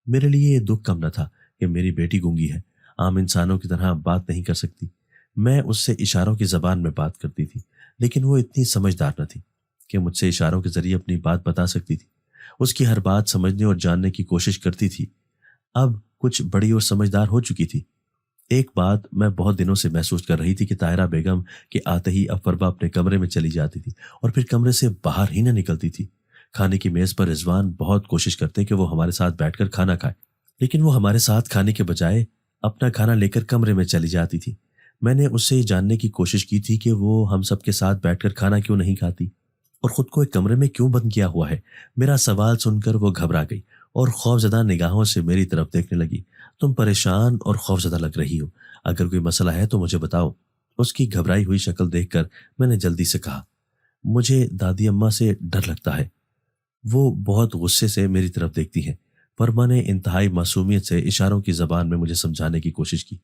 Speaker 2: میرے لیے یہ دکھ کم نہ تھا کہ میری بیٹی گونگی ہے، عام انسانوں کی طرح بات نہیں کر سکتی۔ میں اس سے اشاروں کی زبان میں بات کرتی تھی، لیکن وہ اتنی سمجھدار نہ تھی کہ مجھ سے اشاروں کے ذریعے اپنی بات بتا سکتی تھی۔ اس کی ہر بات سمجھنے اور جاننے کی کوشش کرتی تھی۔ اب کچھ بڑی اور سمجھدار ہو چکی تھی۔ ایک بات میں بہت دنوں سے محسوس کر رہی تھی کہ طاہرہ بیگم کے آتے ہی اب فروا اپنے کمرے میں چلی جاتی تھی اور پھر کمرے سے باہر ہی نہ نکلتی تھی۔ کھانے کی میز پر رضوان بہت کوشش کرتے کہ وہ ہمارے ساتھ بیٹھ کر کھانا کھائے، لیکن وہ ہمارے ساتھ کھانے کے بجائے اپنا کھانا لے کر کمرے میں چلی جاتی تھی۔ میں نے اس سے یہ جاننے کی کوشش کی تھی کہ وہ ہم سب کے ساتھ بیٹھ کر کھانا کیوں نہیں کھاتی اور خود کو ایک کمرے میں کیوں بند کیا ہوا ہے۔ میرا سوال سن کر وہ گھبرا گئی اور خوفزدہ نگاہوں سے میری طرف دیکھنے لگی۔ تم پریشان اور خوفزدہ لگ رہی ہو، اگر کوئی مسئلہ ہے تو مجھے بتاؤ۔ اس کی گھبرائی ہوئی شکل دیکھ کر میں نے جلدی سے کہا، مجھے دادی اماں سے ڈر لگتا ہے۔ وہ بہت غصے سے میری طرف دیکھتی ہیں۔ فرما نے انتہائی معصومیت سے اشاروں کی زبان میں مجھے سمجھانے کی کوشش کی۔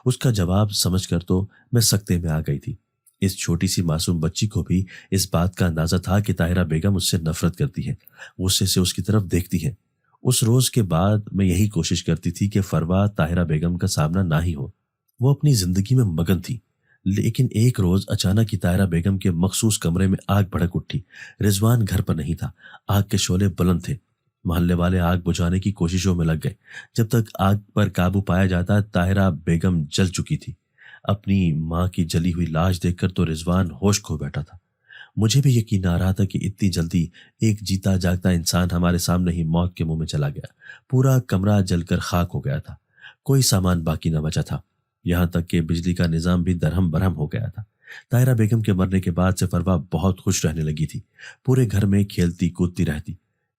Speaker 2: اس کا جواب سمجھ کر تو میں سکتے میں آ گئی تھی۔ اس چھوٹی سی معصوم بچی کو بھی اس بات کا اندازہ تھا کہ طاہرہ بیگم اس سے نفرت کرتی ہے، غصے سے اس کی طرف دیکھتی ہے۔ اس روز کے بعد میں یہی کوشش کرتی تھی کہ فروا طاہرہ بیگم کا سامنا نہ ہی ہو۔ وہ اپنی زندگی میں مگن تھی، لیکن ایک روز اچانک ہی طاہرہ بیگم کے مخصوص کمرے میں آگ بھڑک اٹھی۔ رضوان گھر پر نہیں تھا۔ آگ کے شعلے بلند تھے۔ محلے والے آگ بجھانے کی کوششوں میں لگ گئے۔ جب تک آگ پر قابو پایا جاتا طاہرہ بیگم جل چکی تھی۔ اپنی ماں کی جلی ہوئی لاش دیکھ کر تو رضوان ہوش کھو بیٹھا تھا۔ مجھے بھی یقین نہ آ رہا تھا کہ اتنی جلدی ایک جیتا جاگتا انسان ہمارے سامنے ہی موت کے منہ میں چلا گیا۔ پورا کمرہ جل کر خاک ہو گیا تھا، کوئی سامان باقی نہ بچا تھا، یہاں تک کہ بجلی کا نظام بھی درہم برہم ہو گیا تھا۔ طاہرہ بیگم کے مرنے کے بعد سے فروا بہت خوش رہنے لگی تھی، پورے گھر میں کھیلتی کودتی رہتی۔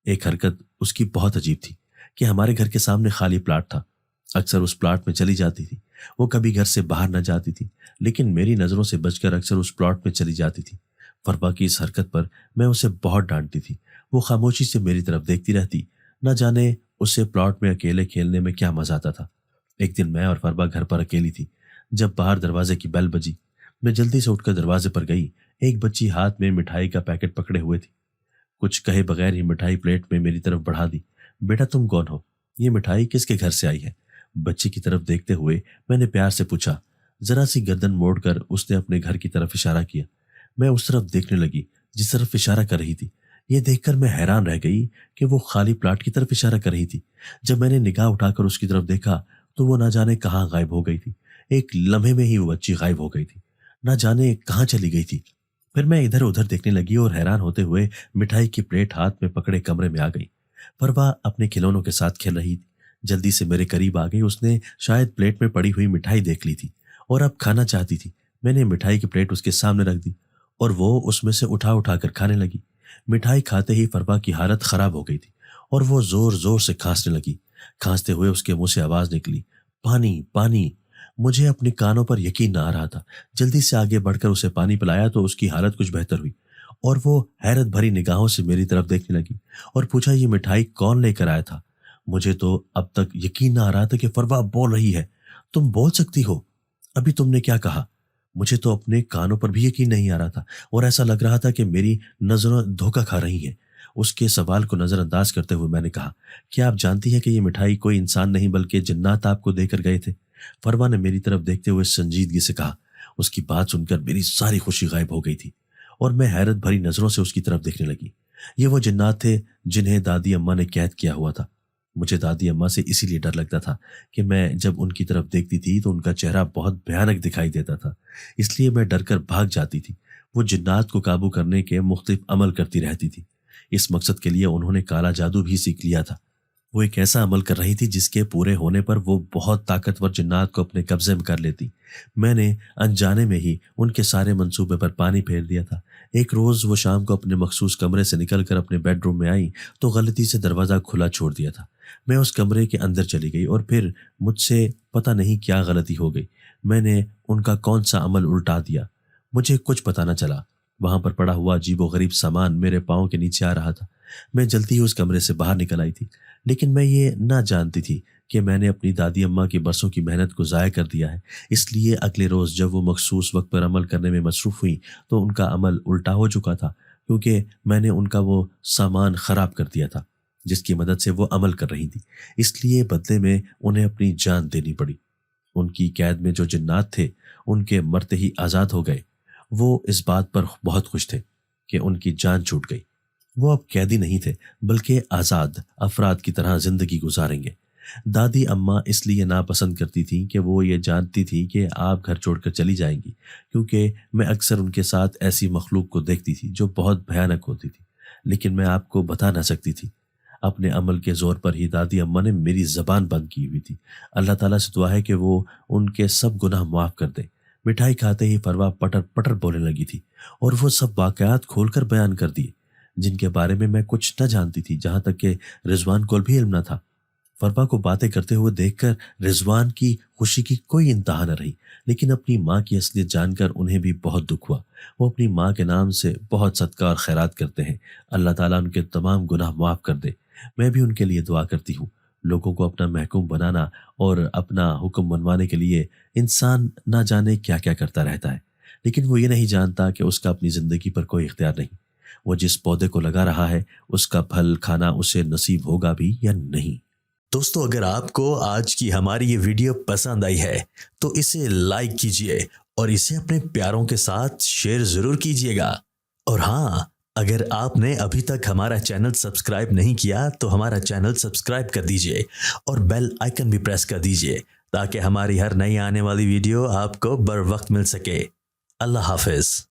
Speaker 2: ایک حرکت اس کی بہت عجیب تھی کہ ہمارے گھر کے سامنے خالی پلاٹ تھا، اکثر اس پلاٹ میں چلی جاتی تھی۔ وہ کبھی گھر سے باہر نہ جاتی تھی، لیکن میری نظروں سے بچ کر اکثر اس پلاٹ میں چلی جاتی تھی۔ فروا کی اس حرکت پر میں اسے بہت ڈانٹتی تھی۔ وہ خاموشی سے میری طرف دیکھتی رہتی، نہ جانے اسے پلاٹ میں اکیلے کھیلنے میں کیا مزہ آتا تھا۔ ایک دن میں اور فروا گھر پر اکیلی تھی۔ جب باہر دروازے کی بیل بجی، میں جلدی سے اٹھ کر دروازے پر گئی۔ ایک بچی ہاتھ میں مٹھائی کا پیکٹ پکڑے ہوئے تھی۔ کچھ کہے بغیر ہی مٹھائی پلیٹ میں میری طرف بڑھا دی۔ بیٹا تم کون ہو؟ یہ مٹھائی کس کے گھر سے آئی ہے؟ بچی کی طرف دیکھتے ہوئے میں نے پیار سے پوچھا۔ ذرا سی گردن موڑ کر اس نے اپنے گھر کی طرف اشارہ کیا۔ میں اس طرف دیکھنے لگی جس طرف اشارہ کر رہی تھی۔ یہ دیکھ کر میں حیران رہ گئی کہ وہ خالی پلاٹ کی طرف اشارہ کر رہی تھی۔ جب میں نے نگاہ اٹھا کر اس کی طرف دیکھا، تو وہ نہ جانے کہاں غائب ہو گئی تھی۔ ایک لمحے میں ہی وہ بچی غائب ہو گئی تھی، نہ جانے کہاں چلی گئی تھی۔ پھر میں ادھر ادھر دیکھنے لگی اور حیران ہوتے ہوئے مٹھائی کی پلیٹ ہاتھ میں پکڑے کمرے میں آ گئی۔ پروا اپنے کھلونوں کے ساتھ کھیل رہی تھی، جلدی سے میرے قریب آ گئی۔ اس نے شاید پلیٹ میں پڑی ہوئی مٹھائی دیکھ لی تھی اور اب کھانا چاہتی تھی۔ میں نے مٹھائی کی پلیٹ اس کے سامنے رکھ دی اور وہ اس میں سے اٹھا اٹھا کر کھانے لگی۔ مٹھائی کھاتے ہی فروا کی حالت خراب ہو گئی تھی اور وہ زور زور سے کھانسنے لگی۔ کھانستے ہوئے اس کے منہ سے آواز نکلی، پانی پانی۔ مجھے اپنے کانوں پر یقین نہ آ رہا تھا۔ جلدی سے آگے بڑھ کر اسے پانی پلایا تو اس کی حالت کچھ بہتر ہوئی اور وہ حیرت بھری نگاہوں سے میری طرف دیکھنے لگی اور پوچھا، یہ مٹھائی کون لے کر آیا تھا؟ مجھے تو اب تک یقین نہ آ رہا تھا کہ فروا بول رہی ہے۔ تم بول سکتی ہو؟ ابھی تم نے کیا کہا؟ مجھے تو اپنے کانوں پر بھی یقین نہیں آ رہا تھا اور ایسا لگ رہا تھا کہ میری نظریں دھوکہ کھا رہی ہیں۔ اس کے سوال کو نظر انداز کرتے ہوئے میں نے کہا، کیا آپ جانتی ہیں کہ یہ مٹھائی کوئی انسان نہیں بلکہ جنات آپ کو دے کر گئے تھے؟ فروا نے میری طرف دیکھتے ہوئے سنجیدگی سے کہا۔ اس کی بات سن کر میری ساری خوشی غائب ہو گئی تھی اور میں حیرت بھری نظروں سے اس کی طرف دیکھنے لگی۔ یہ وہ جنات تھے جنہیں دادی اماں نے قید کیا ہوا تھا۔ مجھے دادی اماں سے اسی لیے ڈر لگتا تھا کہ میں جب ان کی طرف دیکھتی تھی تو ان کا چہرہ بہت بھیانک دکھائی دیتا تھا، اس لیے میں ڈر کر بھاگ جاتی تھی۔ وہ جنات کو قابو کرنے کے مختلف عمل کرتی رہتی تھی۔ اس مقصد کے لیے انہوں نے کالا جادو بھی سیکھ لیا تھا۔ وہ ایک ایسا عمل کر رہی تھی جس کے پورے ہونے پر وہ بہت طاقتور جنات کو اپنے قبضے میں کر لیتی۔ میں نے انجانے میں ہی ان کے سارے منصوبے پر پانی پھیر دیا تھا۔ ایک روز وہ شام کو اپنے مخصوص کمرے سے نکل کر اپنے بیڈ روم میں آئی تو غلطی سے دروازہ کھلا چھوڑ دیا تھا۔ میں اس کمرے کے اندر چلی گئی اور پھر مجھ سے پتہ نہیں کیا غلطی ہو گئی، میں نے ان کا کون سا عمل الٹا دیا، مجھے کچھ پتہ نہ چلا۔ وہاں پر پڑا ہوا عجیب و غریب سامان میرے پاؤں کے نیچے آ رہا تھا۔ میں جلدی ہی اس کمرے سے باہر نکل آئی تھی، لیکن میں یہ نہ جانتی تھی کہ میں نے اپنی دادی اماں کی برسوں کی محنت کو ضائع کر دیا ہے۔ اس لیے اگلے روز جب وہ مخصوص وقت پر عمل کرنے میں مصروف ہوئی تو ان کا عمل الٹا ہو چکا تھا، کیونکہ میں نے ان کا وہ سامان خراب کر دیا تھا جس کی مدد سے وہ عمل کر رہی تھی۔ اس لیے بدلے میں انہیں اپنی جان دینی پڑی۔ ان کی قید میں جو جنات تھے ان کے مرتے ہی آزاد ہو گئے۔ وہ اس بات پر بہت خوش تھے کہ ان کی جان چھوٹ گئی۔ وہ اب قیدی نہیں تھے بلکہ آزاد افراد کی طرح زندگی گزاریں گے۔ دادی اماں اس لیے ناپسند کرتی تھیں کہ وہ یہ جانتی تھی کہ آپ گھر چھوڑ کر چلی جائیں گی، کیونکہ میں اکثر ان کے ساتھ ایسی مخلوق کو دیکھتی تھی جو بہت بھیانک ہوتی تھی، لیکن میں آپ کو بتا نہ سکتی تھی۔ اپنے عمل کے زور پر ہی دادی اماں نے میری زبان بند کی ہوئی تھی۔ اللہ تعالیٰ سے دعا ہے کہ وہ ان کے سب گناہ معاف کر دے۔ مٹھائی کھاتے ہی فروا پٹر پٹر بولنے لگی تھی اور وہ سب واقعات کھول کر بیان کر دیے جن کے بارے میں میں کچھ نہ جانتی تھی، جہاں تک کہ رضوان کو بھی علم نہ تھا۔ فروا کو باتیں کرتے ہوئے دیکھ کر رضوان کی خوشی کی کوئی انتہا نہ رہی، لیکن اپنی ماں کی اصلیت جان کر انہیں بھی بہت دکھ ہوا۔ وہ اپنی ماں کے نام سے بہت صدقہ اور خیرات کرتے ہیں، اللہ تعالیٰ ان کے تمام گناہ معاف کر دے۔ میں بھی ان کے لیے دعا کرتی ہوں۔ لوگوں کو اپنا محکوم بنانا اور اپنا حکم منوانے کے لیے انسان نہ جانے کیا کیا کرتا رہتا ہے، لیکن وہ یہ نہیں جانتا کہ اس کا اپنی زندگی پر کوئی اختیار نہیں۔ وہ جس پودے کو لگا رہا ہے اس کا پھل کھانا اسے نصیب ہوگا بھی یا نہیں۔
Speaker 1: دوستو، اگر آپ کو آج کی ہماری یہ ویڈیو پسند آئی ہے تو اسے لائک کیجئے اور اسے اپنے پیاروں کے ساتھ شیئر ضرور کیجئے گا۔ اور ہاں، اگر آپ نے ابھی تک ہمارا چینل سبسکرائب نہیں کیا تو ہمارا چینل سبسکرائب کر دیجئے اور بیل آئیکن بھی پریس کر دیجئے تاکہ ہماری ہر نئی آنے والی ویڈیو آپ کو بر وقت مل سکے۔ اللہ حافظ۔